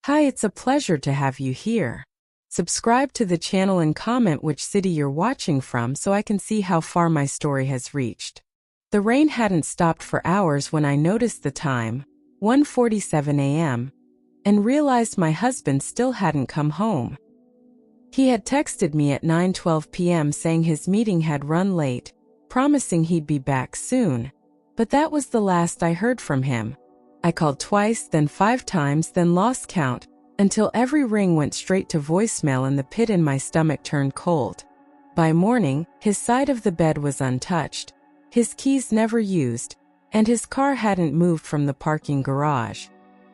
Hi, it's a pleasure to have you here. Subscribe to the channel and comment which city you're watching from so I can see how far my story has reached. The rain hadn't stopped for hours when I noticed the time, 1:47 a.m., and realized my husband still hadn't come home. He had texted me at 9:12 p.m. saying his meeting had run late, promising he'd be back soon. But that was the last I heard from him. I called twice, then 5 times, then lost count, until every ring went straight to voicemail and the pit in my stomach turned cold. By morning, his side of the bed was untouched, his keys never used, and his car hadn't moved from the parking garage.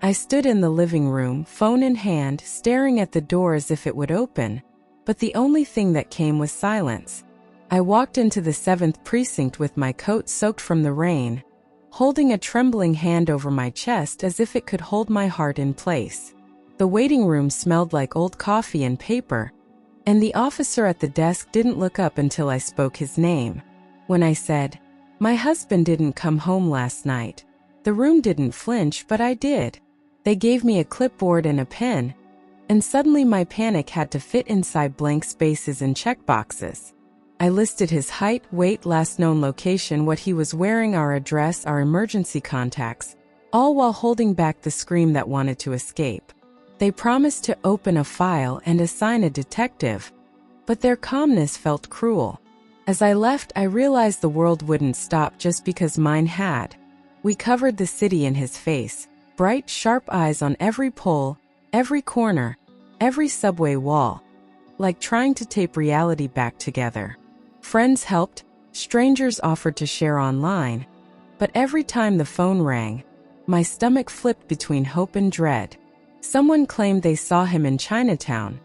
I stood in the living room, phone in hand, staring at the door as if it would open, but the only thing that came was silence. I walked into the 7th precinct with my coat soaked from the rain, holding a trembling hand over my chest as if it could hold my heart in place. The waiting room smelled like old coffee and paper, and the officer at the desk didn't look up until I spoke his name. When I said, "My husband didn't come home last night," the room didn't flinch, but I did. They gave me a clipboard and a pen, and suddenly my panic had to fit inside blank spaces and checkboxes. I listed his height, weight, last known location, what he was wearing, our address, our emergency contacts, all while holding back the scream that wanted to escape. They promised to open a file and assign a detective, but their calmness felt cruel. As I left, I realized the world wouldn't stop just because mine had. We covered the city in his face, bright, sharp eyes on every pole, every corner, every subway wall, like trying to tape reality back together. Friends helped, strangers offered to share online, but every time the phone rang, my stomach flipped between hope and dread. Someone claimed they saw him in Chinatown.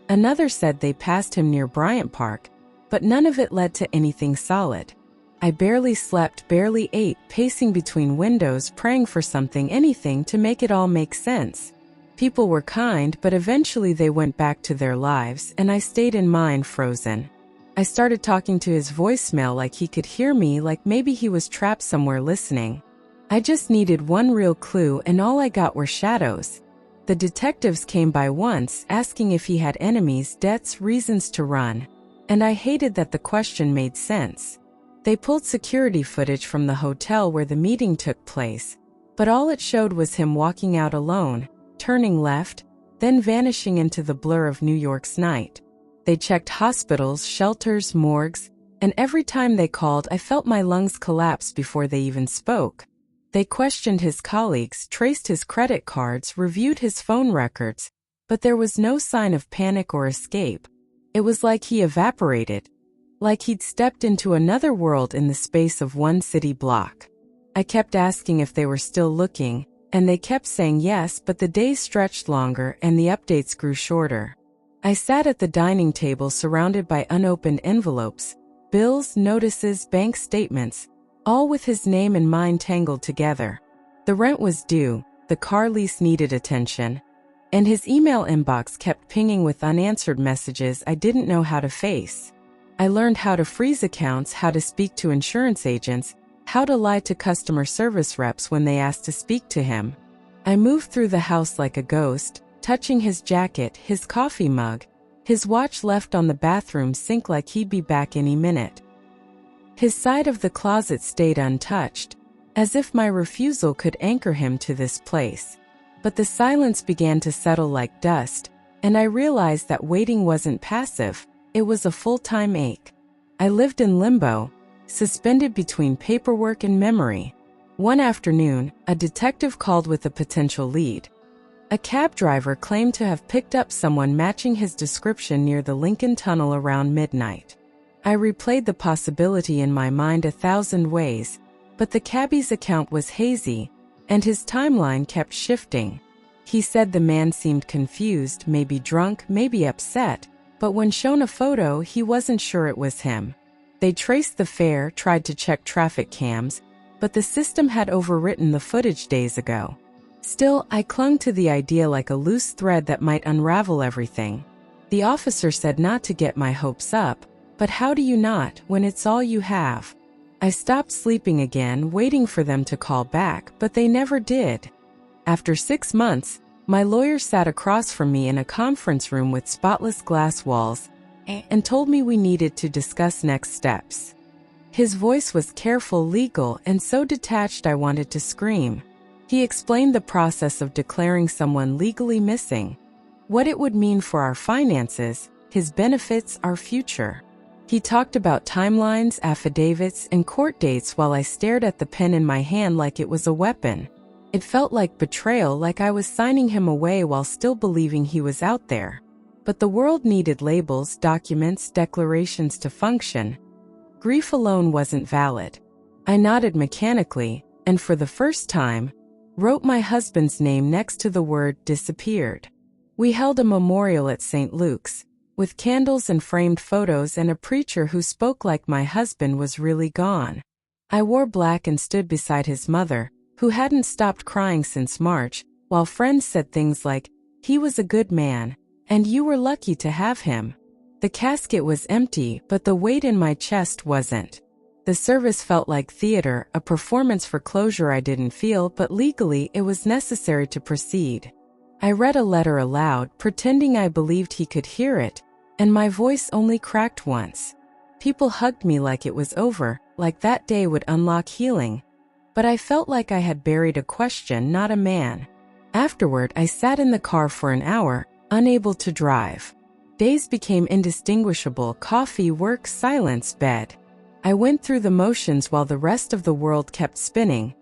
Another said they passed him near Bryant Park, but none of it led to anything solid. I barely slept, barely ate, pacing between windows, praying for something, anything to make it all make sense. People were kind, but eventually they went back to their lives, and I stayed in mine, frozen. I started talking to his voicemail like he could hear me, like maybe he was trapped somewhere listening. I just needed one real clue, and all I got were shadows. The detectives came by once, asking if he had enemies, debts, reasons to run, and I hated that the question made sense. They pulled security footage from the hotel where the meeting took place, but all it showed was him walking out alone, turning left, then vanishing into the blur of New York's night. They checked hospitals, shelters, morgues, and every time they called, I felt my lungs collapse before they even spoke. They questioned his colleagues, traced his credit cards, reviewed his phone records, but there was no sign of panic or escape. It was like he evaporated, like he'd stepped into another world in the space of one city block. I kept asking if they were still looking, and they kept saying yes, but the days stretched longer and the updates grew shorter. I sat at the dining table surrounded by unopened envelopes, bills, notices, bank statements, all with his name and mine tangled together. The rent was due, the car lease needed attention, and his email inbox kept pinging with unanswered messages I didn't know how to face. I learned how to freeze accounts, how to speak to insurance agents, how to lie to customer service reps when they asked to speak to him. I moved through the house like a ghost, touching his jacket, his coffee mug, his watch left on the bathroom sink like he'd be back any minute. His side of the closet stayed untouched, as if my refusal could anchor him to this place. But the silence began to settle like dust, and I realized that waiting wasn't passive, it was a full-time ache. I lived in limbo, suspended between paperwork and memory. One afternoon, a detective called with a potential lead. A cab driver claimed to have picked up someone matching his description near the Lincoln Tunnel around midnight. I replayed the possibility in my mind 1,000 ways, but the cabbie's account was hazy, and his timeline kept shifting. He said the man seemed confused, maybe drunk, maybe upset, but when shown a photo, he wasn't sure it was him. They traced the fare, tried to check traffic cams, but the system had overwritten the footage days ago. Still, I clung to the idea like a loose thread that might unravel everything. The officer said not to get my hopes up, but how do you not, when it's all you have? I stopped sleeping again, waiting for them to call back, but they never did. After 6 months, My lawyer sat across from me in a conference room with spotless glass walls and told me we needed to discuss next steps. His voice was careful, legal, and so detached I wanted to scream. He explained the process of declaring someone legally missing, what it would mean for our finances, his benefits, our future. He talked about timelines, affidavits, and court dates while I stared at the pen in my hand like it was a weapon. It felt like betrayal, like I was signing him away while still believing he was out there. But the world needed labels, documents, declarations to function. Grief alone wasn't valid. I nodded mechanically, and for the first time, wrote my husband's name next to the word disappeared. We held a memorial at St. Luke's, with candles and framed photos and a preacher who spoke like my husband was really gone. I wore black and stood beside his mother, who hadn't stopped crying since March, while friends said things like, "He was a good man, and you were lucky to have him." The casket was empty, but the weight in my chest wasn't. The service felt like theater, a performance for closure I didn't feel, but legally it was necessary to proceed. I read a letter aloud, pretending I believed he could hear it, and my voice only cracked once. People hugged me like it was over, like that day would unlock healing. But I felt like I had buried a question, not a man. Afterward, I sat in the car for an hour, unable to drive. Days became indistinguishable: coffee, work, silence, bed. I went through the motions while the rest of the world kept spinning,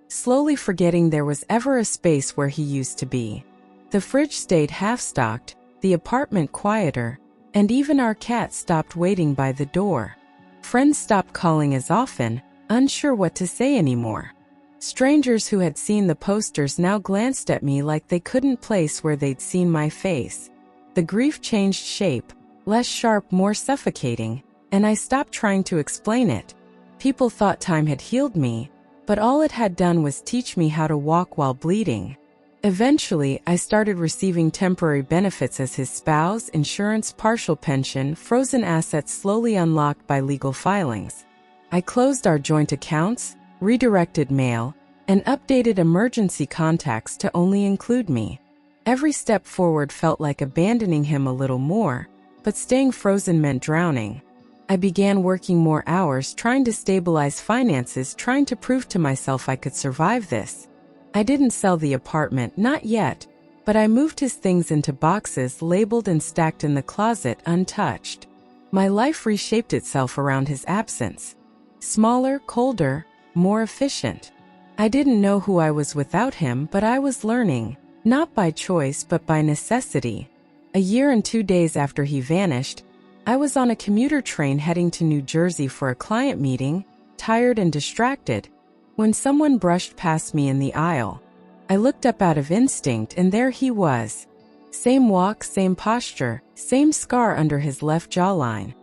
slowly forgetting there was ever a space where he used to be. The fridge stayed half-stocked, the apartment quieter, and even our cat stopped waiting by the door. Friends stopped calling as often, unsure what to say anymore. Strangers who had seen the posters now glanced at me like they couldn't place where they'd seen my face. The grief changed shape, less sharp, more suffocating, and I stopped trying to explain it. People thought time had healed me, but all it had done was teach me how to walk while bleeding. Eventually, I started receiving temporary benefits as his spouse, insurance, partial pension, frozen assets slowly unlocked by legal filings. I closed our joint accounts, redirected mail, and updated emergency contacts to only include me. Every step forward felt like abandoning him a little more, but staying frozen meant drowning. I began working more hours, trying to stabilize finances, trying to prove to myself I could survive this. I didn't sell the apartment, not yet, but I moved his things into boxes labeled and stacked in the closet untouched. My life reshaped itself around his absence. Smaller, colder, more efficient. I didn't know who I was without him, but I was learning, not by choice but by necessity. A year and 2 days after he vanished, I was on a commuter train heading to New Jersey for a client meeting, tired and distracted, when someone brushed past me in the aisle. I looked up out of instinct, and there he was. Same walk, same posture, same scar under his left jawline.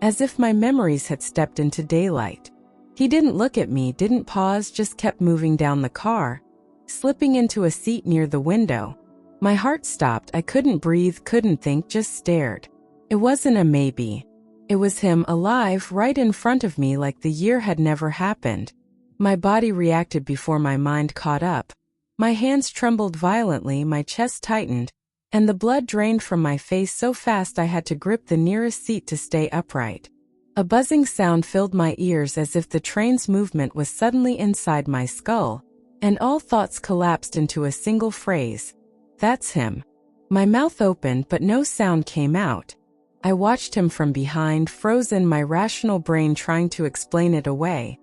As if my memories had stepped into daylight. He didn't look at me, didn't pause, just kept moving down the car, slipping into a seat near the window. My heart stopped. I couldn't breathe, couldn't think, just stared. It wasn't a maybe. It was him, alive, right in front of me, like the year had never happened. My body reacted before my mind caught up. My hands trembled violently, my chest tightened, and the blood drained from my face so fast I had to grip the nearest seat to stay upright. A buzzing sound filled my ears as if the train's movement was suddenly inside my skull, and all thoughts collapsed into a single phrase. That's him. My mouth opened, but no sound came out. I watched him from behind, frozen, my rational brain trying to explain it away.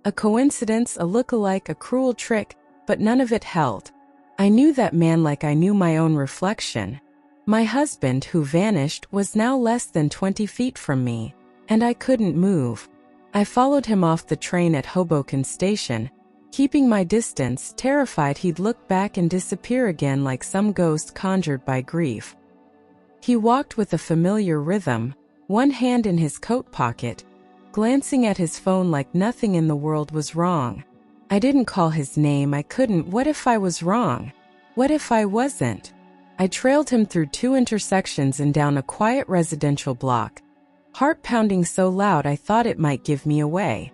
A coincidence, a look-alike, a cruel trick, but none of it held. I knew that man like I knew my own reflection. My husband, who vanished, was now less than 20 feet from me, and I couldn't move. I followed him off the train at Hoboken Station, keeping my distance, terrified he'd look back and disappear again like some ghost conjured by grief. He walked with a familiar rhythm, one hand in his coat pocket, glancing at his phone like nothing in the world was wrong. I didn't call his name, I couldn't. What if I was wrong? What if I wasn't? I trailed him through 2 intersections and down a quiet residential block, heart pounding so loud I thought it might give me away.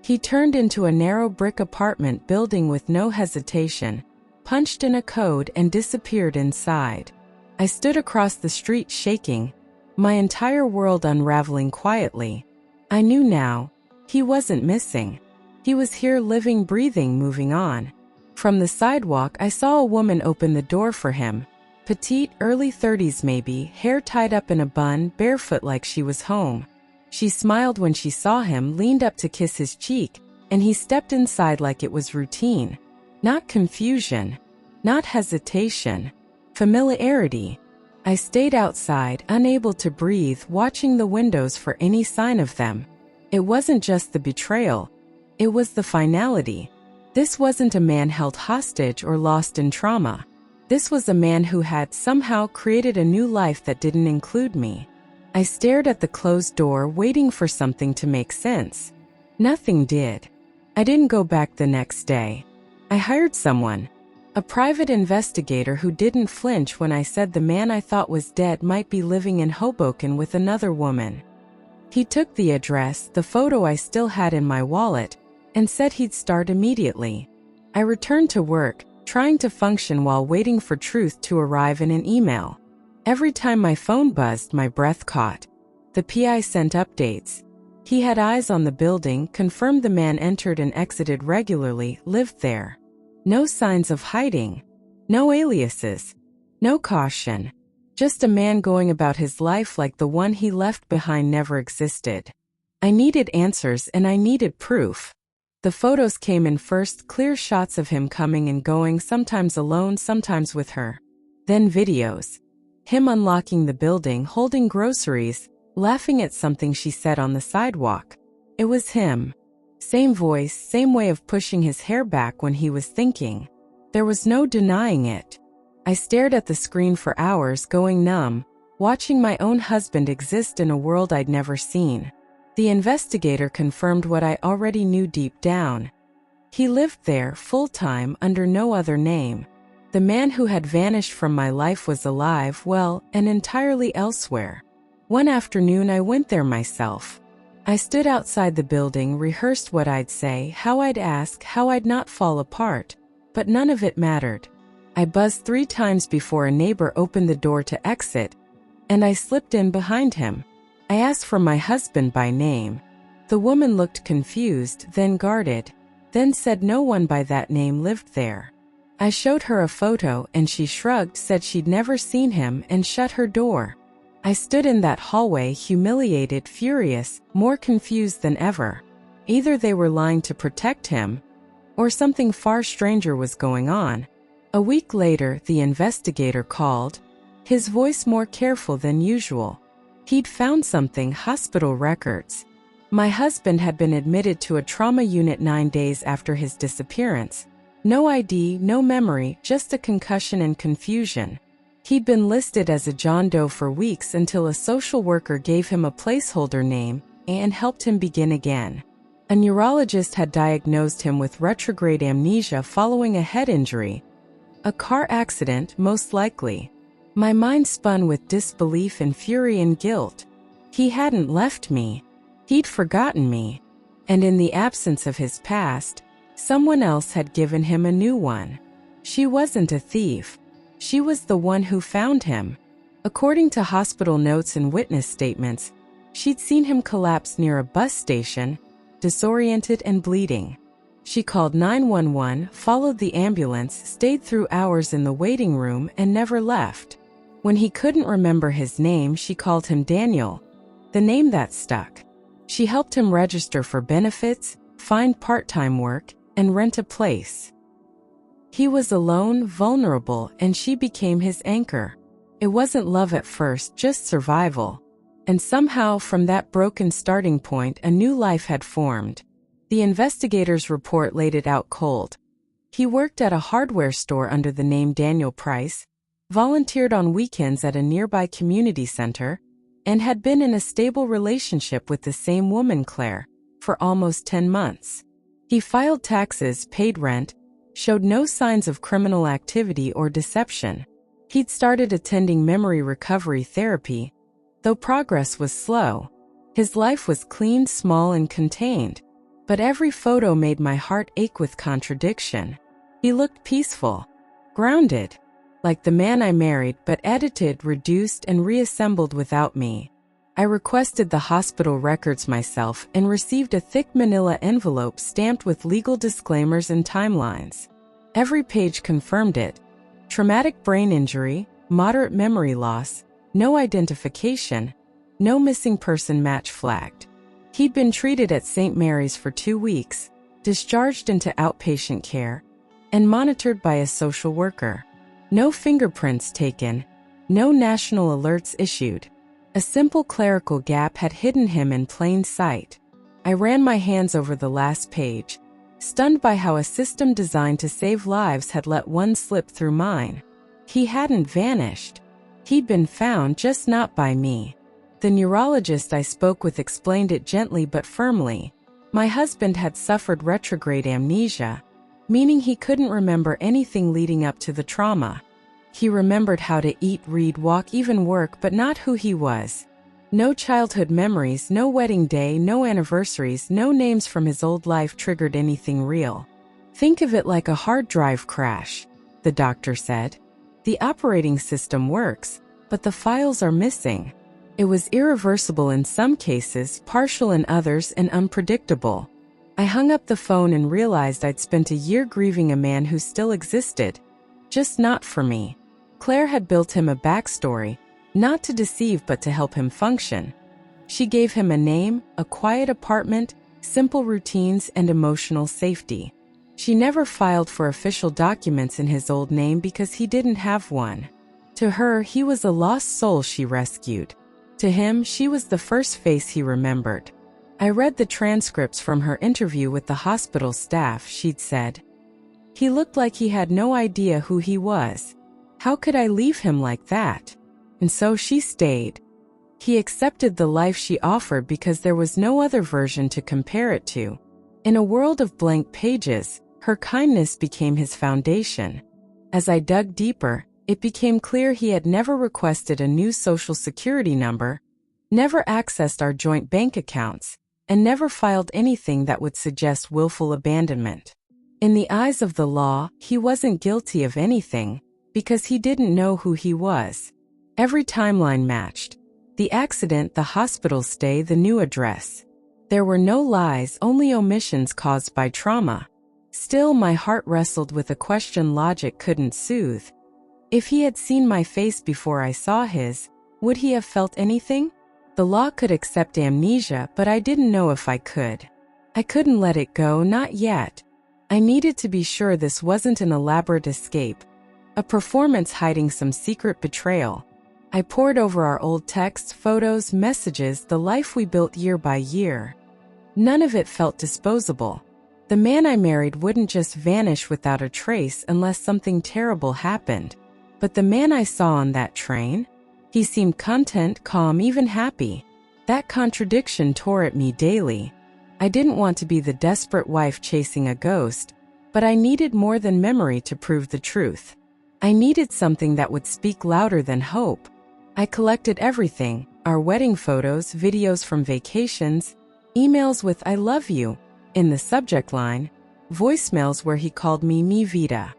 He turned into a narrow brick apartment building with no hesitation, punched in a code, and disappeared inside. I stood across the street shaking, my entire world unraveling quietly. I knew now, he wasn't missing. He was here, living, breathing, moving on. From the sidewalk, I saw a woman open the door for him. Petite, early 30s maybe, hair tied up in a bun, barefoot like she was home. She smiled when she saw him, leaned up to kiss his cheek, and he stepped inside like it was routine. Not confusion, not hesitation, familiarity. I stayed outside, unable to breathe, watching the windows for any sign of them. It wasn't just the betrayal, it was the finality. This wasn't a man held hostage or lost in trauma. This was a man who had somehow created a new life that didn't include me. I stared at the closed door, waiting for something to make sense. Nothing did. I didn't go back the next day. I hired someone, a private investigator who didn't flinch when I said the man I thought was dead might be living in Hoboken with another woman. He took the address, the photo I still had in my wallet, and said he'd start immediately. I returned to work, trying to function while waiting for truth to arrive in an email. Every time my phone buzzed, my breath caught. The PI sent updates. He had eyes on the building, confirmed the man entered and exited regularly, lived there. No signs of hiding. No aliases. No caution. Just a man going about his life like the one he left behind never existed. I needed answers and I needed proof. The photos came in first, clear shots of him coming and going, sometimes alone, sometimes with her. Then videos. Him unlocking the building, holding groceries, laughing at something she said on the sidewalk. It was him. Same voice, same way of pushing his hair back when he was thinking. There was no denying it. I stared at the screen for hours, going numb, watching my own husband exist in a world I'd never seen. The investigator confirmed what I already knew deep down. He lived there, full-time, under no other name. The man who had vanished from my life was alive, well, and entirely elsewhere. One afternoon I went there myself. I stood outside the building, rehearsed what I'd say, how I'd ask, how I'd not fall apart. But none of it mattered. I buzzed 3 times before a neighbor opened the door to exit, and I slipped in behind him. I asked for my husband by name. The woman looked confused, then guarded, then said no one by that name lived there. I showed her a photo and she shrugged, said she'd never seen him, and shut her door. I stood in that hallway, humiliated, furious, more confused than ever. Either they were lying to protect him, or something far stranger was going on. A week later, the investigator called, his voice more careful than usual. He'd found something, hospital records. My husband had been admitted to a trauma unit 9 days after his disappearance. No ID, no memory, just a concussion and confusion. He'd been listed as a John Doe for weeks until a social worker gave him a placeholder name and helped him begin again. A neurologist had diagnosed him with retrograde amnesia following a head injury. A car accident, most likely. My mind spun with disbelief and fury and guilt. He hadn't left me. He'd forgotten me. And in the absence of his past, someone else had given him a new one. She wasn't a thief. She was the one who found him. According to hospital notes and witness statements, she'd seen him collapse near a bus station, disoriented and bleeding. She called 911, followed the ambulance, stayed through hours in the waiting room, and never left. When he couldn't remember his name, she called him Daniel, the name that stuck. She helped him register for benefits, find part-time work, and rent a place. He was alone, vulnerable, and she became his anchor. It wasn't love at first, just survival. And somehow, from that broken starting point, a new life had formed. The investigator's report laid it out cold. He worked at a hardware store under the name Daniel Price, volunteered on weekends at a nearby community center, and had been in a stable relationship with the same woman, Claire, for almost 10 months. He filed taxes, paid rent, showed no signs of criminal activity or deception. He'd started attending memory recovery therapy, though progress was slow. His life was clean, small, and contained. But every photo made my heart ache with contradiction. He looked peaceful. Grounded. Like the man I married, but edited, reduced, and reassembled without me. I requested the hospital records myself and received a thick manila envelope stamped with legal disclaimers and timelines. Every page confirmed it. Traumatic brain injury, moderate memory loss, no identification, no missing person match flagged. He'd been treated at St. Mary's for 2 weeks, discharged into outpatient care, and monitored by a social worker. No fingerprints taken, no national alerts issued. A simple clerical gap had hidden him in plain sight. I ran my hands over the last page, stunned by how a system designed to save lives had let one slip through mine. He hadn't vanished. He'd been found, just not by me. The neurologist I spoke with explained it gently but firmly. My husband had suffered retrograde amnesia, meaning he couldn't remember anything leading up to the trauma. He remembered how to eat, read, walk, even work, but not who he was. No childhood memories, no wedding day, no anniversaries, no names from his old life triggered anything real. Think of it like a hard drive crash, the doctor said. The operating system works, but the files are missing. It was irreversible in some cases, partial in others, and unpredictable. I hung up the phone and realized I'd spent a year grieving a man who still existed, just not for me. Claire had built him a backstory, not to deceive but to help him function. She gave him a name, a quiet apartment, simple routines, and emotional safety. She never filed for official documents in his old name because he didn't have one. To her, he was a lost soul she rescued. To him, she was the first face he remembered. I read the transcripts from her interview with the hospital staff. She'd said, "He looked like he had no idea who he was. How could I leave him like that?" And so she stayed. He accepted the life she offered because there was no other version to compare it to. In a world of blank pages, her kindness became his foundation. As I dug deeper, it became clear he had never requested a new social security number, never accessed our joint bank accounts, and never filed anything that would suggest willful abandonment. In the eyes of the law, he wasn't guilty of anything because he didn't know who he was. Every timeline matched. The accident, the hospital stay, the new address. There were no lies, only omissions caused by trauma. Still, my heart wrestled with a question logic couldn't soothe. If he had seen my face before I saw his, would he have felt anything? The law could accept amnesia, but I didn't know if I could. I couldn't let it go, not yet. I needed to be sure this wasn't an elaborate escape, a performance hiding some secret betrayal. I pored over our old texts, photos, messages, the life we built year by year. None of it felt disposable. The man I married wouldn't just vanish without a trace unless something terrible happened. But the man I saw on that train? He seemed content, calm, even happy. That contradiction tore at me daily. I didn't want to be the desperate wife chasing a ghost, but I needed more than memory to prove the truth. I needed something that would speak louder than hope. I collected everything, our wedding photos, videos from vacations, emails with "I love you" in the subject line, voicemails where he called me Mi Vida.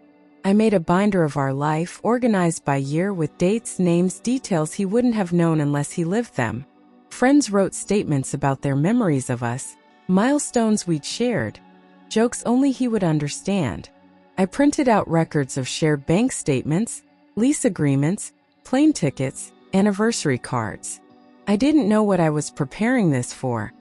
I made a binder of our life, organized by year with dates, names, details he wouldn't have known unless he lived them. Friends wrote statements about their memories of us, milestones we'd shared, jokes only he would understand. I printed out records of shared bank statements, lease agreements, plane tickets, anniversary cards. I didn't know what I was preparing this for.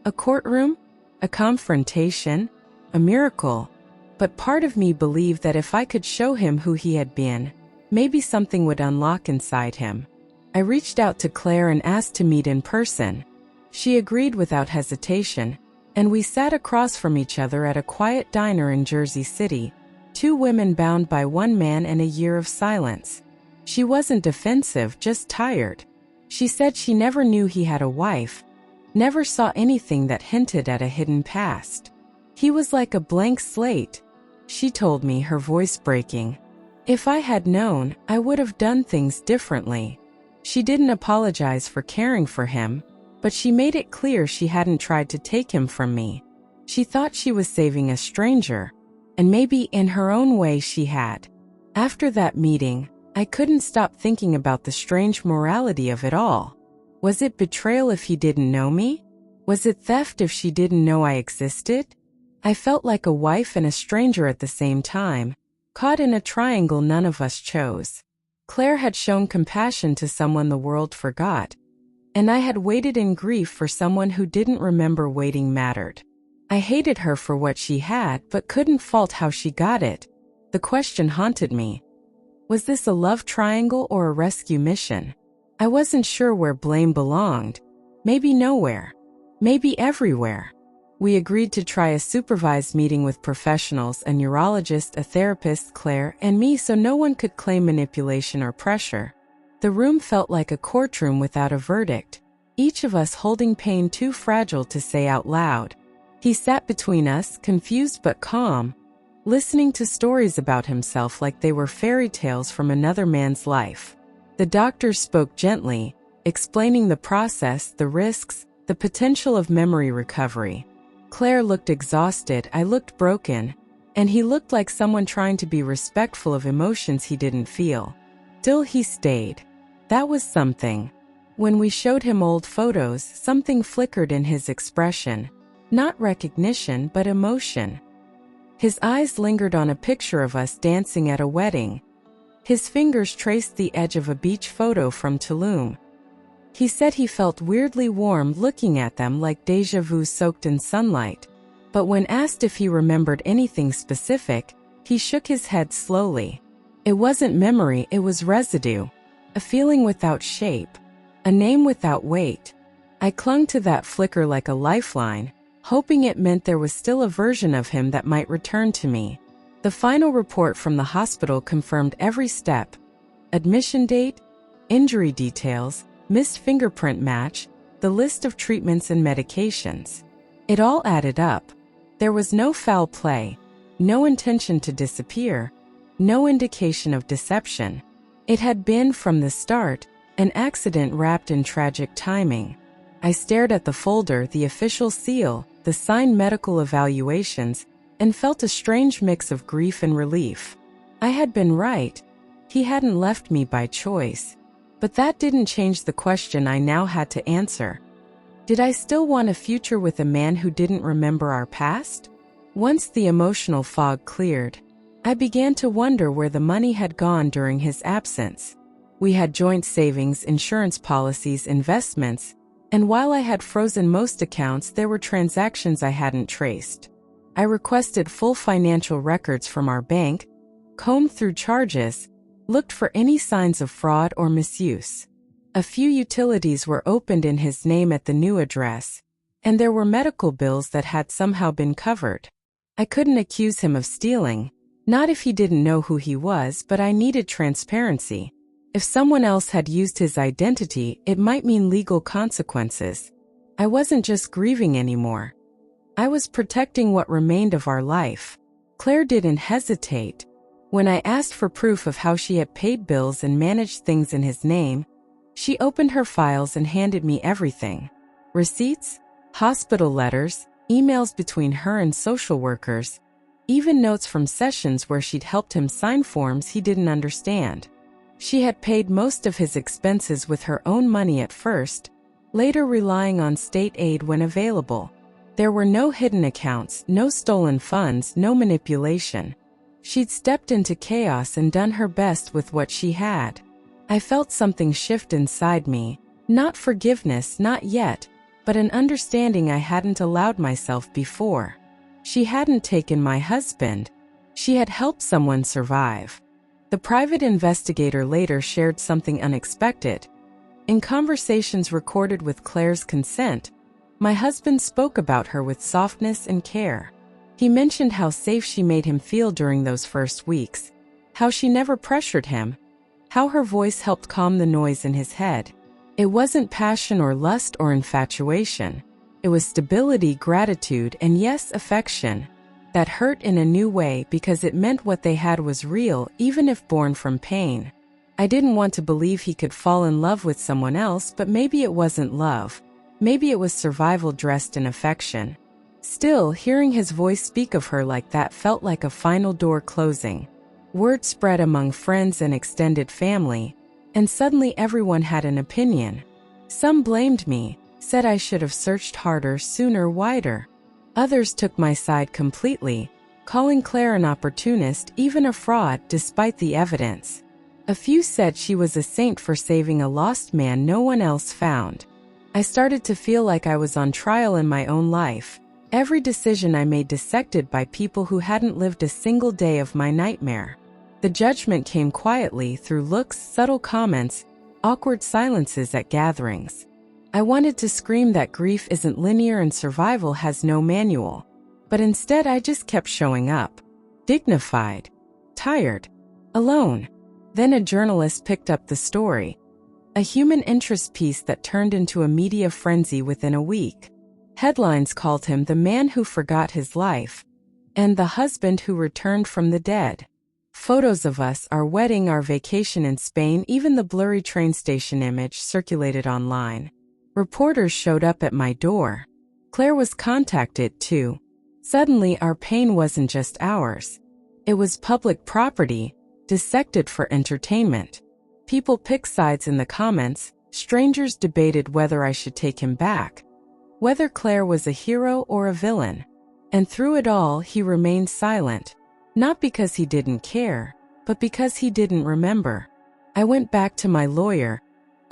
A courtroom? A confrontation? A miracle? But part of me believed that if I could show him who he had been, maybe something would unlock inside him. I reached out to Claire and asked to meet in person. She agreed without hesitation, and we sat across from each other at a quiet diner in Jersey City, 2 women bound by one man and a year of silence. She wasn't defensive, just tired. She said she never knew he had a wife, never saw anything that hinted at a hidden past. He was like a blank slate, she told me, her voice breaking. If I had known, I would have done things differently. She didn't apologize for caring for him, but she made it clear she hadn't tried to take him from me. She thought she was saving a stranger, and maybe in her own way she had. After that meeting, I couldn't stop thinking about the strange morality of it all. Was it betrayal if he didn't know me? Was it theft if she didn't know I existed? I felt like a wife and a stranger at the same time, caught in a triangle none of us chose. Claire had shown compassion to someone the world forgot, and I had waited in grief for someone who didn't remember waiting mattered. I hated her for what she had, but couldn't fault how she got it. The question haunted me. Was this a love triangle or a rescue mission? I wasn't sure where blame belonged. Maybe nowhere. Maybe everywhere. We agreed to try a supervised meeting with professionals, a neurologist, a therapist, Claire, and me, so no one could claim manipulation or pressure. The room felt like a courtroom without a verdict, each of us holding pain too fragile to say out loud. He sat between us, confused but calm, listening to stories about himself like they were fairy tales from another man's life. The doctors spoke gently, explaining the process, the risks, the potential of memory recovery. Claire looked exhausted, I looked broken, and he looked like someone trying to be respectful of emotions he didn't feel. Still, he stayed. That was something. When we showed him old photos, something flickered in his expression. Not recognition, but emotion. His eyes lingered on a picture of us dancing at a wedding. His fingers traced the edge of a beach photo from Tulum. He said he felt weirdly warm looking at them, like déjà vu soaked in sunlight. But when asked if he remembered anything specific, he shook his head slowly. It wasn't memory, it was residue. A feeling without shape. A name without weight. I clung to that flicker like a lifeline, hoping it meant there was still a version of him that might return to me. The final report from the hospital confirmed every step. Admission date, injury details, missed fingerprint match, the list of treatments and medications. It all added up. There was no foul play, no intention to disappear, no indication of deception. It had been, from the start, an accident wrapped in tragic timing. I stared at the folder, the official seal, the signed medical evaluations, and felt a strange mix of grief and relief. I had been right. He hadn't left me by choice. But that didn't change the question I now had to answer. Did I still want a future with a man who didn't remember our past? Once the emotional fog cleared, I began to wonder where the money had gone during his absence. We had joint savings, insurance policies, investments, and while I had frozen most accounts, there were transactions I hadn't traced. I requested full financial records from our bank, combed through charges, looked for any signs of fraud or misuse. A few utilities were opened in his name at the new address, and there were medical bills that had somehow been covered. I couldn't accuse him of stealing, not if he didn't know who he was, but I needed transparency. If someone else had used his identity, it might mean legal consequences. I wasn't just grieving anymore. I was protecting what remained of our life. Claire didn't hesitate. When I asked for proof of how she had paid bills and managed things in his name, she opened her files and handed me everything. Receipts, hospital letters, emails between her and social workers, even notes from sessions where she'd helped him sign forms he didn't understand. She had paid most of his expenses with her own money at first, later relying on state aid when available. There were no hidden accounts, no stolen funds, no manipulation. She'd stepped into chaos and done her best with what she had. I felt something shift inside me, not forgiveness, not yet, but an understanding I hadn't allowed myself before. She hadn't taken my husband. She had helped someone survive. The private investigator later shared something unexpected. In conversations recorded with Claire's consent, my husband spoke about her with softness and care. He mentioned how safe she made him feel during those first weeks, how she never pressured him, how her voice helped calm the noise in his head. It wasn't passion or lust or infatuation. It was stability, gratitude, and yes, affection. That hurt in a new way because it meant what they had was real, even if born from pain. I didn't want to believe he could fall in love with someone else, but maybe it wasn't love. Maybe it was survival dressed in affection. Still, hearing his voice speak of her like that felt like a final door closing. Word spread among friends and extended family, and suddenly everyone had an opinion. Some blamed me, said I should have searched harder, sooner, wider. Others took my side completely, calling Claire an opportunist, even a fraud, despite the evidence. A few said she was a saint for saving a lost man no one else found. I started to feel like I was on trial in my own life. Every decision I made dissected by people who hadn't lived a single day of my nightmare. The judgment came quietly through looks, subtle comments, awkward silences at gatherings. I wanted to scream that grief isn't linear and survival has no manual. But instead I just kept showing up. Dignified. Tired. Alone. Then a journalist picked up the story. A human interest piece that turned into a media frenzy within a week. Headlines called him the man who forgot his life, and the husband who returned from the dead. Photos of us, our wedding, our vacation in Spain, even the blurry train station image circulated online. Reporters showed up at my door. Claire was contacted too. Suddenly our pain wasn't just ours. It was public property, dissected for entertainment. People picked sides in the comments. Strangers debated whether I should take him back, whether Claire was a hero or a villain. And through it all, he remained silent. Not because he didn't care, but because he didn't remember. I went back to my lawyer,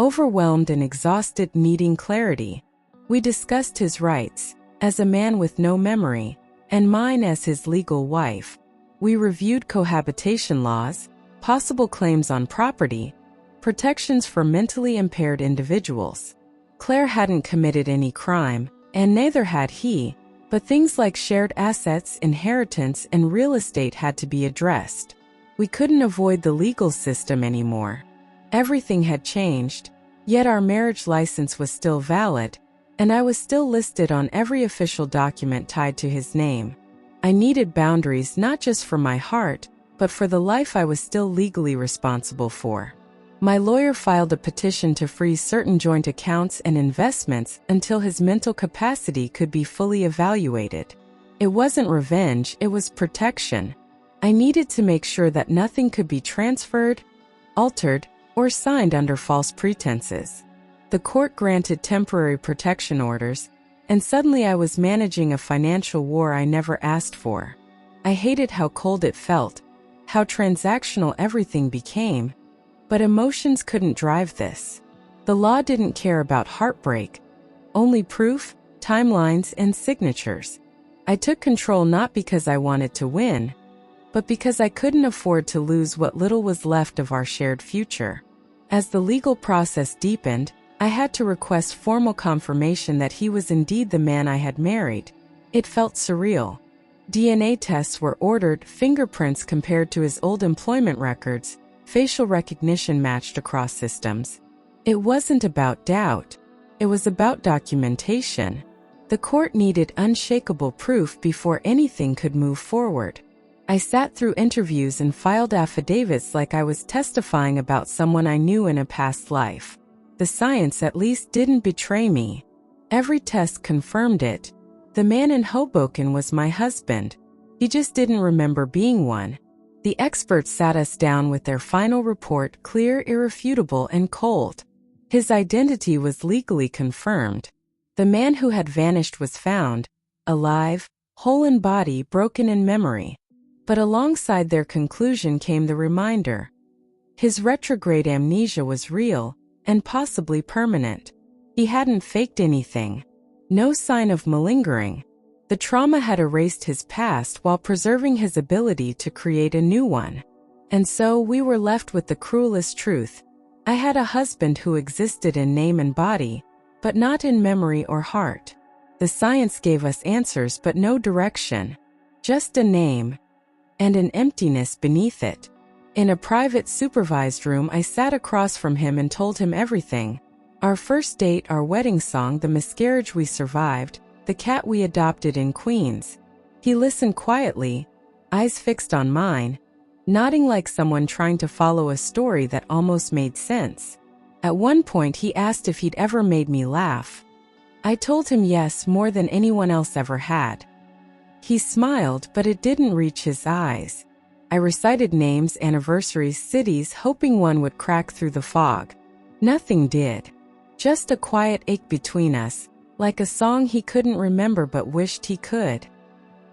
overwhelmed and exhausted, needing clarity. We discussed his rights, as a man with no memory, and mine as his legal wife. We reviewed cohabitation laws, possible claims on property, protections for mentally impaired individuals. Claire hadn't committed any crime, and neither had he, but things like shared assets, inheritance, and real estate had to be addressed. We couldn't avoid the legal system anymore. Everything had changed, yet our marriage license was still valid, and I was still listed on every official document tied to his name. I needed boundaries not just for my heart, but for the life I was still legally responsible for. My lawyer filed a petition to freeze certain joint accounts and investments until his mental capacity could be fully evaluated. It wasn't revenge, it was protection. I needed to make sure that nothing could be transferred, altered, or signed under false pretenses. The court granted temporary protection orders, and suddenly I was managing a financial war I never asked for. I hated how cold it felt, how transactional everything became. But emotions couldn't drive this. The law didn't care about heartbreak, only proof, timelines, and signatures. I took control not because I wanted to win, but because I couldn't afford to lose what little was left of our shared future. As the legal process deepened, I had to request formal confirmation that he was indeed the man I had married. It felt surreal. DNA tests were ordered, fingerprints compared to his old employment records, facial recognition matched across systems. It wasn't about doubt. It was about documentation. The court needed unshakable proof before anything could move forward. I sat through interviews and filed affidavits like I was testifying about someone I knew in a past life. The science at least didn't betray me. Every test confirmed it. The man in Hoboken was my husband. He just didn't remember being one. The experts sat us down with their final report, clear, irrefutable, and cold. His identity was legally confirmed. The man who had vanished was found, alive, whole in body, broken in memory. But alongside their conclusion came the reminder. His retrograde amnesia was real, and possibly permanent. He hadn't faked anything. No sign of malingering. The trauma had erased his past while preserving his ability to create a new one. And so we were left with the cruelest truth. I had a husband who existed in name and body, but not in memory or heart. The science gave us answers but no direction. Just a name, and an emptiness beneath it. In a private supervised room, I sat across from him and told him everything. Our first date, our wedding song, the miscarriage we survived, the cat we adopted in Queens. He listened quietly, eyes fixed on mine, nodding like someone trying to follow a story that almost made sense. At one point he asked if he'd ever made me laugh. I told him yes, more than anyone else ever had. He smiled, but it didn't reach his eyes. I recited names, anniversaries, cities, hoping one would crack through the fog. Nothing did. Just a quiet ache between us, like a song he couldn't remember but wished he could.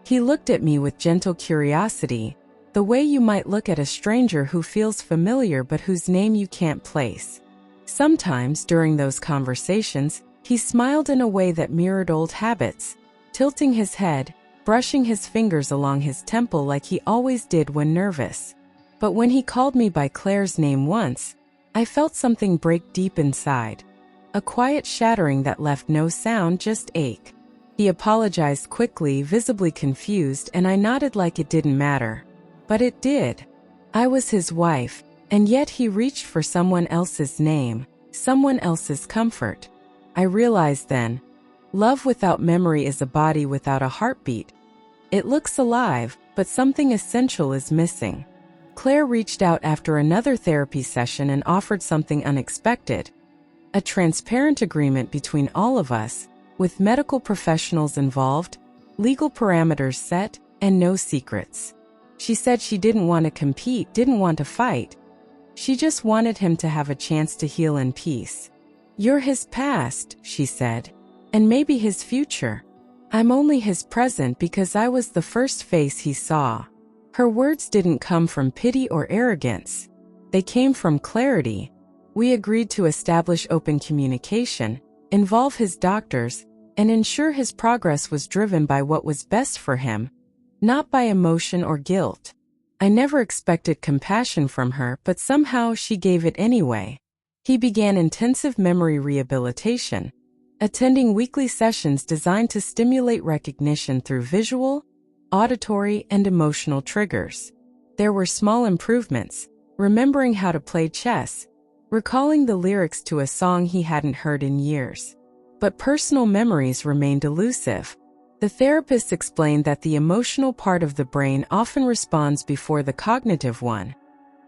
He looked at me with gentle curiosity, the way you might look at a stranger who feels familiar but whose name you can't place. Sometimes, during those conversations, he smiled in a way that mirrored old habits, tilting his head, brushing his fingers along his temple like he always did when nervous. But when he called me by Claire's name once, I felt something break deep inside. A quiet shattering that left no sound, just ache. He apologized quickly, visibly confused, and I nodded like it didn't matter. But it did. I was his wife, and yet he reached for someone else's name, someone else's comfort. I realized then, love without memory is a body without a heartbeat. It looks alive, but something essential is missing. Claire reached out after another therapy session and offered something unexpected. A transparent agreement between all of us, with medical professionals involved, legal parameters set, and no secrets. She said she didn't want to compete, didn't want to fight. She just wanted him to have a chance to heal in peace. "You're his past," she said, "and maybe his future. I'm only his present because I was the first face he saw." Her words didn't come from pity or arrogance. They came from clarity. We agreed to establish open communication, involve his doctors, and ensure his progress was driven by what was best for him, not by emotion or guilt. I never expected compassion from her, but somehow she gave it anyway. He began intensive memory rehabilitation, attending weekly sessions designed to stimulate recognition through visual, auditory, and emotional triggers. There were small improvements, remembering how to play chess, recalling the lyrics to a song he hadn't heard in years. But personal memories remained elusive. The therapist explained that the emotional part of the brain often responds before the cognitive one,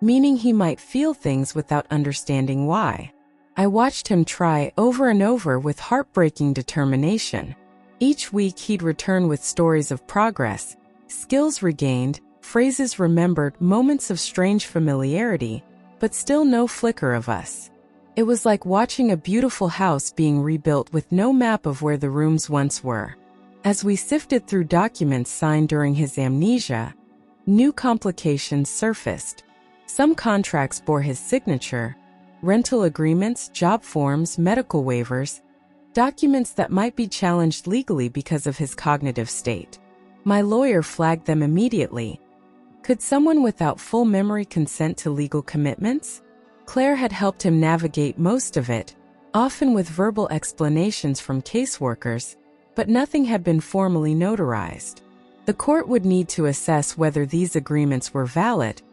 meaning he might feel things without understanding why. I watched him try over and over with heartbreaking determination. Each week he'd return with stories of progress, skills regained, phrases remembered, moments of strange familiarity, but still no flicker of us. It was like watching a beautiful house being rebuilt with no map of where the rooms once were. As we sifted through documents signed during his amnesia, new complications surfaced. Some contracts bore his signature, rental agreements, job forms, medical waivers, documents that might be challenged legally because of his cognitive state. My lawyer flagged them immediately. Could someone without full memory consent to legal commitments? Claire had helped him navigate most of it, often with verbal explanations from caseworkers, but nothing had been formally notarized. The court would need to assess whether these agreements were valid,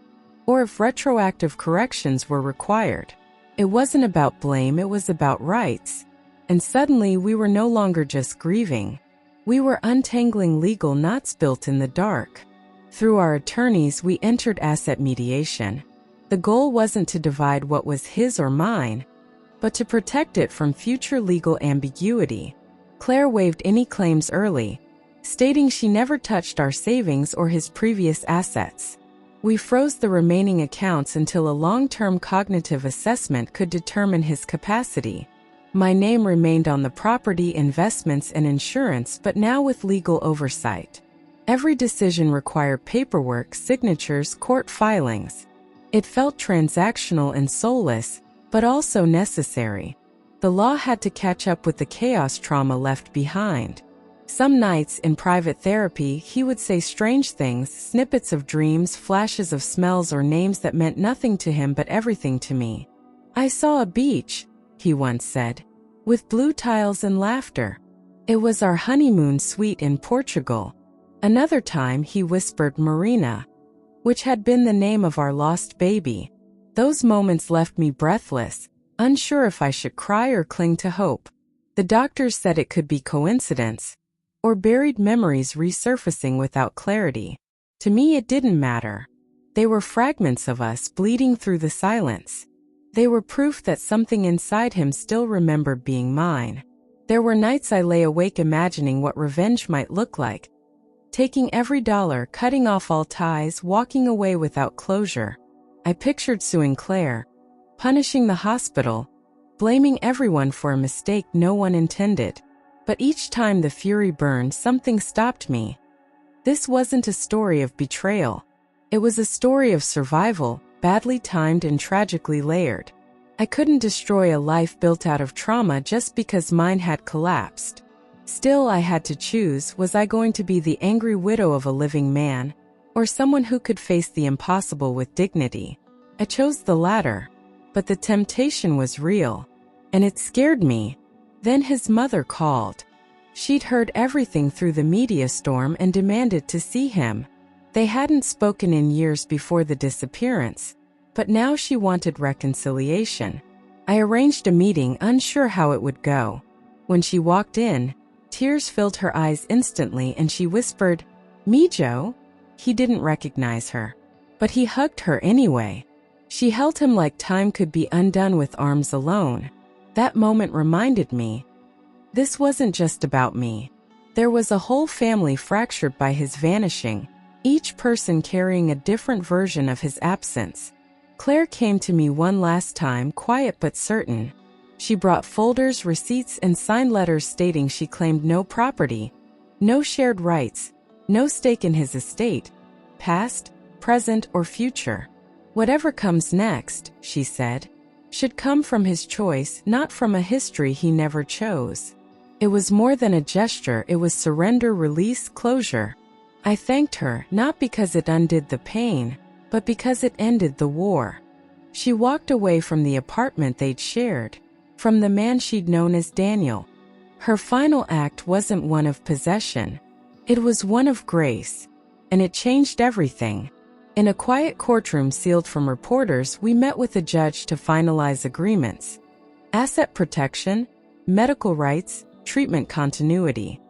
or if retroactive corrections were required. It wasn't about blame, it was about rights. And suddenly we were no longer just grieving. We were untangling legal knots built in the dark. Through our attorneys, we entered asset mediation. The goal wasn't to divide what was his or mine, but to protect it from future legal ambiguity. Claire waived any claims early, stating she never touched our savings or his previous assets. We froze the remaining accounts until a long-term cognitive assessment could determine his capacity. My name remained on the property, investments, and insurance, but now with legal oversight. Every decision required paperwork, signatures, court filings. It felt transactional and soulless, but also necessary. The law had to catch up with the chaos trauma left behind. Some nights in private therapy, he would say strange things, snippets of dreams, flashes of smells, or names that meant nothing to him but everything to me. "I saw a beach," he once said, "with blue tiles and laughter. It was our honeymoon suite in Portugal." Another time he whispered Marina, which had been the name of our lost baby. Those moments left me breathless, unsure if I should cry or cling to hope. The doctors said it could be coincidence, or buried memories resurfacing without clarity. To me it didn't matter. They were fragments of us bleeding through the silence. They were proof that something inside him still remembered being mine. There were nights I lay awake imagining what revenge might look like. taking every dollar, cutting off all ties, walking away without closure. I pictured suing Claire, punishing the hospital, blaming everyone for a mistake no one intended. But each time the fury burned, something stopped me. This wasn't a story of betrayal. It was a story of survival, badly timed and tragically layered. I couldn't destroy a life built out of trauma just because mine had collapsed. Still, I had to choose, was I going to be the angry widow of a living man, or someone who could face the impossible with dignity? I chose the latter, but the temptation was real, and it scared me. Then his mother called. She'd heard everything through the media storm and demanded to see him. They hadn't spoken in years before the disappearance, but now she wanted reconciliation. I arranged a meeting, unsure how it would go. When she walked in, tears filled her eyes instantly and she whispered, "Me, Joe?" He didn't recognize her, but he hugged her anyway. She held him like time could be undone with arms alone. That moment reminded me, this wasn't just about me. There was a whole family fractured by his vanishing, each person carrying a different version of his absence. Claire came to me one last time, quiet but certain. She brought folders, receipts, and signed letters stating she claimed no property, no shared rights, no stake in his estate, past, present, or future. Whatever comes next, she said, should come from his choice, not from a history he never chose. It was more than a gesture, it was surrender, release, closure. I thanked her, not because it undid the pain, but because it ended the war. She walked away from the apartment they'd shared, from the man she'd known as Daniel. Her final act wasn't one of possession. It was one of grace, and it changed everything. In a quiet courtroom sealed from reporters, we met with a judge to finalize agreements. Asset protection, medical rights, treatment continuity.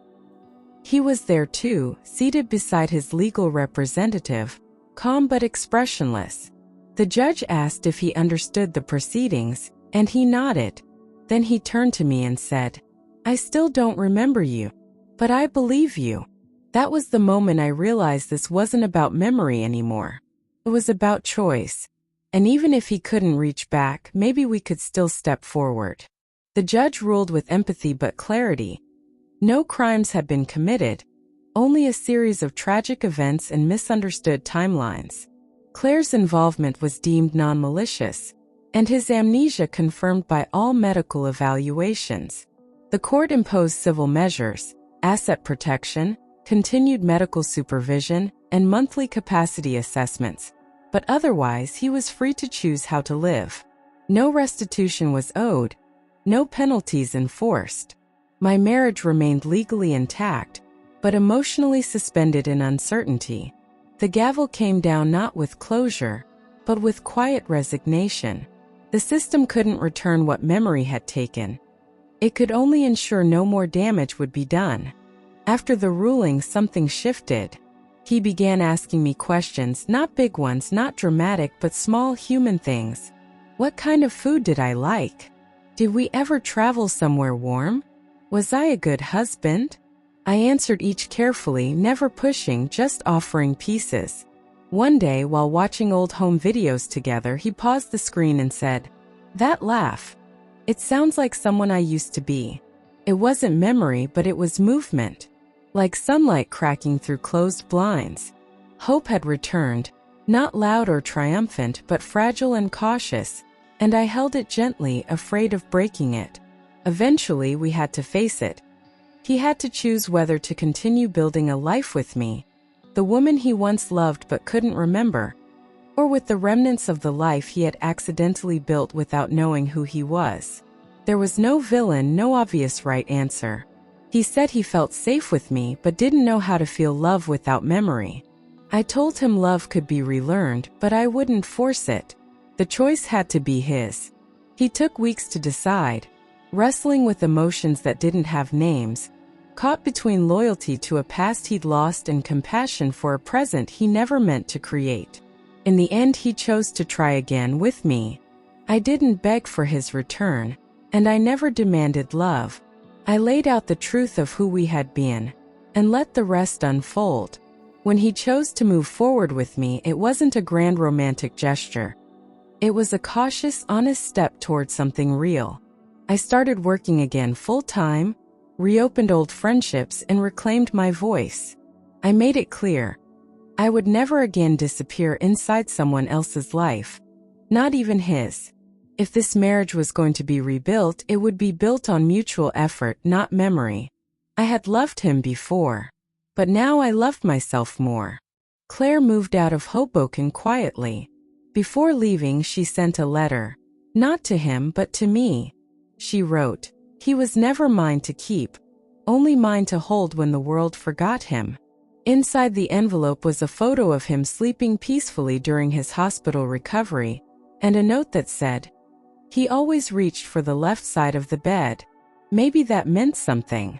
He was there too, seated beside his legal representative, calm but expressionless. The judge asked if he understood the proceedings, and he nodded. Then he turned to me and said, "I still don't remember you, but I believe you." That was the moment I realized this wasn't about memory anymore. It was about choice. And even if he couldn't reach back, maybe we could still step forward. The judge ruled with empathy but clarity. No crimes had been committed, only a series of tragic events and misunderstood timelines. Claire's involvement was deemed non-malicious, and his amnesia confirmed by all medical evaluations. The court imposed civil measures, asset protection, continued medical supervision, and monthly capacity assessments, but otherwise he was free to choose how to live. No restitution was owed, no penalties enforced. My marriage remained legally intact, but emotionally suspended in uncertainty. The gavel came down not with closure, but with quiet resignation. The system couldn't return what memory had taken. It could only ensure no more damage would be done. After the ruling, something shifted. He began asking me questions, not big ones, not dramatic, but small human things. What kind of food did I like? Did we ever travel somewhere warm? Was I a good husband? I answered each carefully, never pushing, just offering pieces. One day, while watching old home videos together, he paused the screen and said, "That laugh. It sounds like someone I used to be." It wasn't memory, but it was movement. Like sunlight cracking through closed blinds. Hope had returned, not loud or triumphant, but fragile and cautious, and I held it gently, afraid of breaking it. Eventually, we had to face it. He had to choose whether to continue building a life with me, the woman he once loved but couldn't remember, or with the remnants of the life he had accidentally built without knowing who he was. There was no villain, no obvious right answer. He said he felt safe with me but didn't know how to feel love without memory. I told him love could be relearned, but I wouldn't force it. The choice had to be his. He took weeks to decide, wrestling with emotions that didn't have names, caught between loyalty to a past he'd lost and compassion for a present he never meant to create. In the end, he chose to try again with me. I didn't beg for his return, and I never demanded love. I laid out the truth of who we had been, and let the rest unfold. When he chose to move forward with me, it wasn't a grand romantic gesture. It was a cautious, honest step toward something real. I started working again full-time, reopened old friendships, and reclaimed my voice. I made it clear. I would never again disappear inside someone else's life. Not even his. If this marriage was going to be rebuilt, it would be built on mutual effort, not memory. I had loved him before, but now I loved myself more. Claire moved out of Hoboken quietly. Before leaving, she sent a letter. Not to him, but to me. She wrote, "He was never mine to keep, only mine to hold when the world forgot him." Inside the envelope was a photo of him sleeping peacefully during his hospital recovery, and a note that said, "He always reached for the left side of the bed." Maybe that meant something.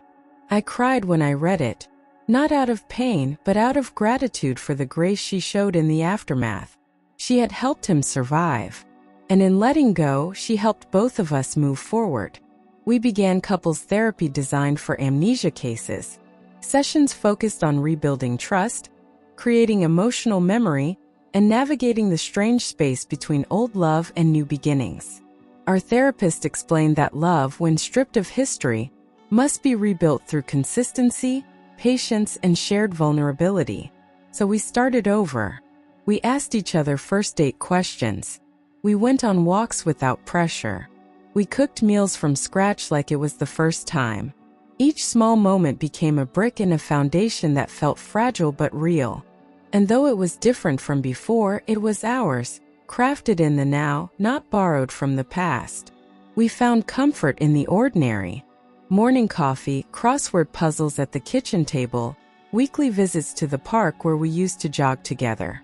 I cried when I read it, not out of pain, but out of gratitude for the grace she showed in the aftermath. She had helped him survive, and in letting go, she helped both of us move forward. We began couples therapy designed for amnesia cases, sessions focused on rebuilding trust, creating emotional memory, and navigating the strange space between old love and new beginnings. Our therapist explained that love, when stripped of history, must be rebuilt through consistency, patience, and shared vulnerability. So we started over. We asked each other first date questions. We went on walks without pressure. We cooked meals from scratch like it was the first time. Each small moment became a brick in a foundation that felt fragile but real. And though it was different from before, it was ours, crafted in the now, not borrowed from the past. We found comfort in the ordinary. Morning coffee, crossword puzzles at the kitchen table, weekly visits to the park where we used to jog together.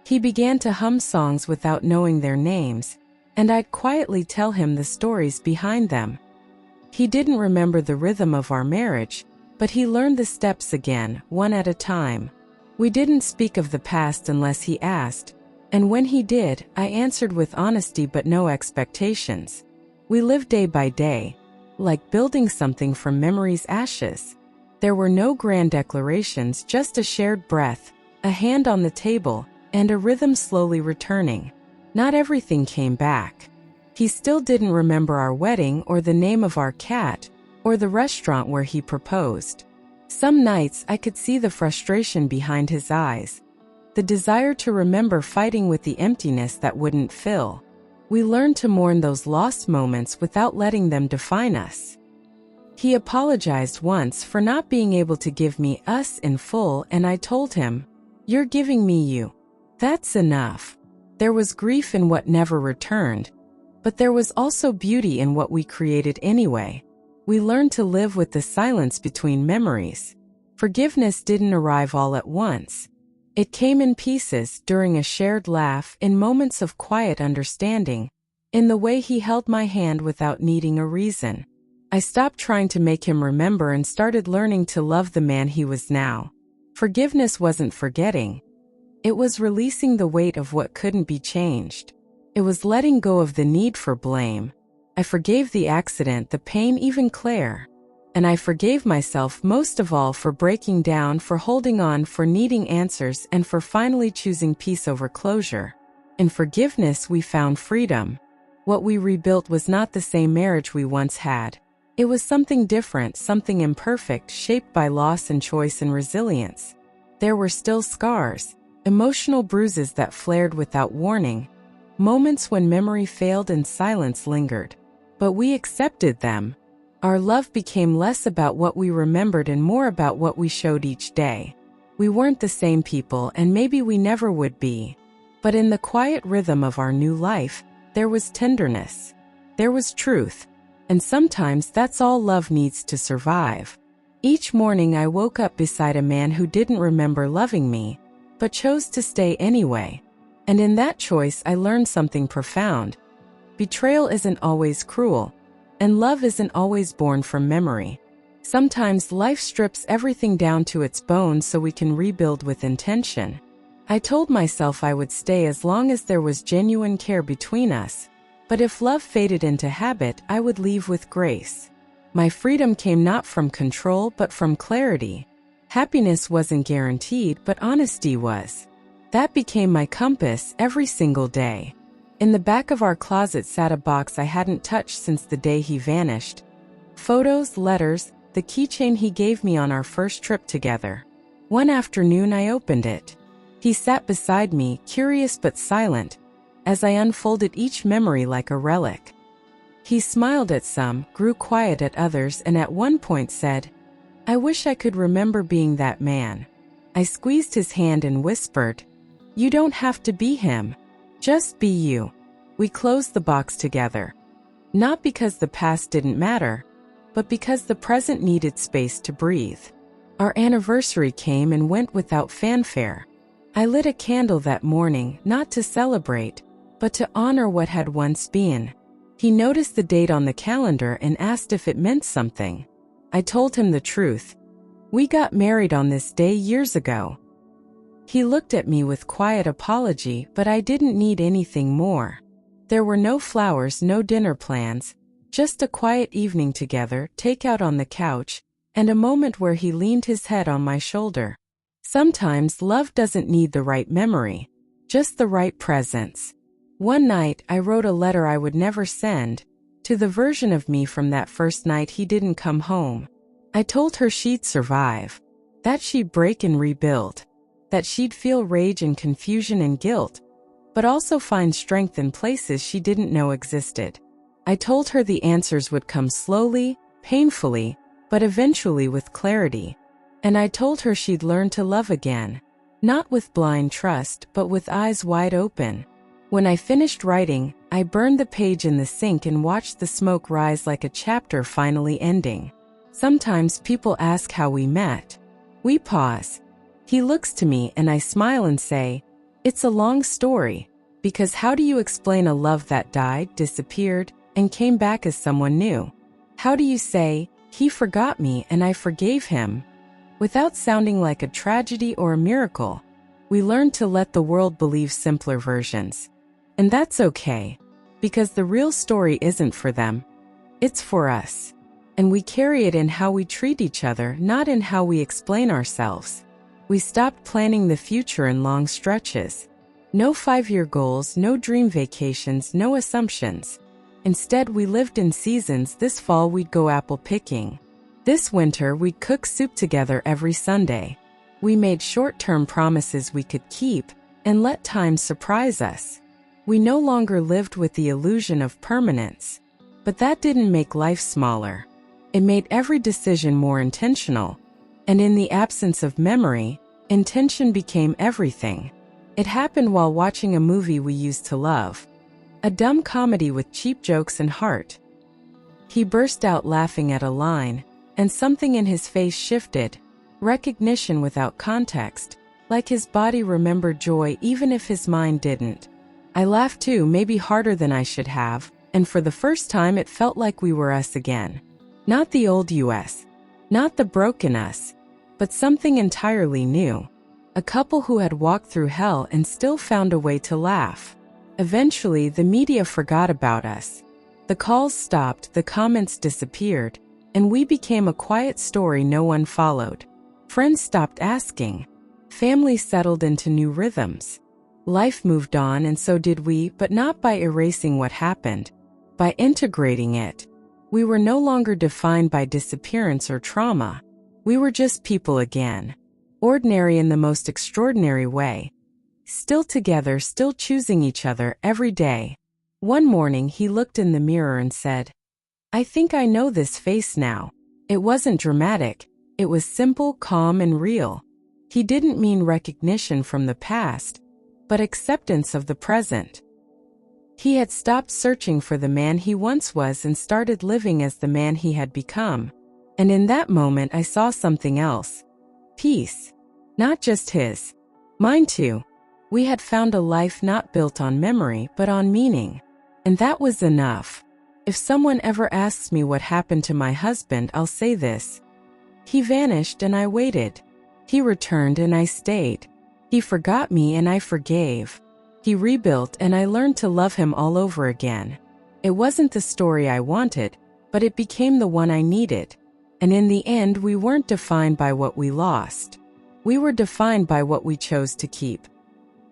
He began to hum songs without knowing their names, and I'd quietly tell him the stories behind them. He didn't remember the rhythm of our marriage, but he learned the steps again, one at a time. We didn't speak of the past unless he asked, and when he did, I answered with honesty but no expectations. We lived day by day, like building something from memory's ashes. There were no grand declarations, just a shared breath, a hand on the table, and a rhythm slowly returning. Not everything came back. He still didn't remember our wedding or the name of our cat or the restaurant where he proposed. Some nights I could see the frustration behind his eyes, the desire to remember fighting with the emptiness that wouldn't fill. We learned to mourn those lost moments without letting them define us. He apologized once for not being able to give me us in full, and I told him, "You're giving me you. That's enough." There was grief in what never returned, but there was also beauty in what we created anyway. We learned to live with the silence between memories. Forgiveness didn't arrive all at once. It came in pieces, during a shared laugh, in moments of quiet understanding, in the way he held my hand without needing a reason. I stopped trying to make him remember and started learning to love the man he was now. Forgiveness wasn't forgetting. It was releasing the weight of what couldn't be changed. It was letting go of the need for blame. I forgave the accident, the pain, even Claire. And I forgave myself most of all for breaking down, for holding on, for needing answers, and for finally choosing peace over closure. In forgiveness, we found freedom. What we rebuilt was not the same marriage we once had. It was something different, something imperfect, shaped by loss and choice and resilience. There were still scars, emotional bruises that flared without warning, moments when memory failed and silence lingered. But we accepted them. Our love became less about what we remembered and more about what we showed each day. We weren't the same people, and maybe we never would be. But in the quiet rhythm of our new life, there was tenderness. There was truth. And sometimes that's all love needs to survive. Each morning I woke up beside a man who didn't remember loving me, but chose to stay anyway. And in that choice I learned something profound. Betrayal isn't always cruel. And love isn't always born from memory. Sometimes life strips everything down to its bones so we can rebuild with intention. I told myself I would stay as long as there was genuine care between us. But if love faded into habit, I would leave with grace. My freedom came not from control but from clarity. Happiness wasn't guaranteed, but honesty was. That became my compass every single day. In the back of our closet sat a box I hadn't touched since the day he vanished. Photos, letters, the keychain he gave me on our first trip together. One afternoon I opened it. He sat beside me, curious but silent, as I unfolded each memory like a relic. He smiled at some, grew quiet at others, and at one point said, "I wish I could remember being that man." I squeezed his hand and whispered, "You don't have to be him. Just be you." We closed the box together. Not because the past didn't matter, but because the present needed space to breathe. Our anniversary came and went without fanfare. I lit a candle that morning, not to celebrate, but to honor what had once been. He noticed the date on the calendar and asked if it meant something. I told him the truth. We got married on this day years ago. He looked at me with quiet apology, but I didn't need anything more. There were no flowers, no dinner plans, just a quiet evening together, takeout on the couch, and a moment where he leaned his head on my shoulder. Sometimes love doesn't need the right memory, just the right presence. One night, I wrote a letter I would never send, to the version of me from that first night he didn't come home. I told her she'd survive, that she'd break and rebuild, that she'd feel rage and confusion and guilt, but also find strength in places she didn't know existed. I told her the answers would come slowly, painfully, but eventually with clarity. And I told her she'd learn to love again, not with blind trust, but with eyes wide open. When I finished writing, I burned the page in the sink and watched the smoke rise like a chapter finally ending. Sometimes people ask how we met. We pause. He looks to me and I smile and say, "It's a long story," because how do you explain a love that died, disappeared, and came back as someone new? How do you say, "He forgot me and I forgave him," without sounding like a tragedy or a miracle? We learn to let the world believe simpler versions. And that's okay, because the real story isn't for them. It's for us. And we carry it in how we treat each other, not in how we explain ourselves. We stopped planning the future in long stretches. No 5-year goals, no dream vacations, no assumptions. Instead, we lived in seasons. This fall, we'd go apple picking. This winter, we'd cook soup together every Sunday. We made short-term promises we could keep and let time surprise us. We no longer lived with the illusion of permanence. But that didn't make life smaller. It made every decision more intentional. And in the absence of memory, intention became everything. It happened while watching a movie we used to love. A dumb comedy with cheap jokes and heart. He burst out laughing at a line, and something in his face shifted. Recognition without context, like his body remembered joy even if his mind didn't. I laughed too, maybe harder than I should have, and for the first time it felt like we were us again. Not the old us, not the broken us, but something entirely new. A couple who had walked through hell and still found a way to laugh. Eventually, the media forgot about us. The calls stopped, the comments disappeared, and we became a quiet story no one followed. Friends stopped asking. Families settled into new rhythms. Life moved on, and so did we, but not by erasing what happened, by integrating it. We were no longer defined by disappearance or trauma. We were just people again. Ordinary in the most extraordinary way. Still together, still choosing each other every day. One morning he looked in the mirror and said, "I think I know this face now." It wasn't dramatic. It was simple, calm, and real. He didn't mean recognition from the past, but acceptance of the present. He had stopped searching for the man he once was and started living as the man he had become. And in that moment I saw something else. Peace. Not just his. Mine too. We had found a life not built on memory but on meaning. And that was enough. If someone ever asks me what happened to my husband, I'll say this. He vanished and I waited. He returned and I stayed. He forgot me and I forgave. He rebuilt and I learned to love him all over again. It wasn't the story I wanted, but it became the one I needed. And in the end, we weren't defined by what we lost. We were defined by what we chose to keep.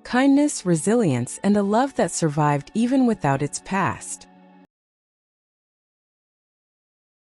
Kindness, resilience, and a love that survived even without its past.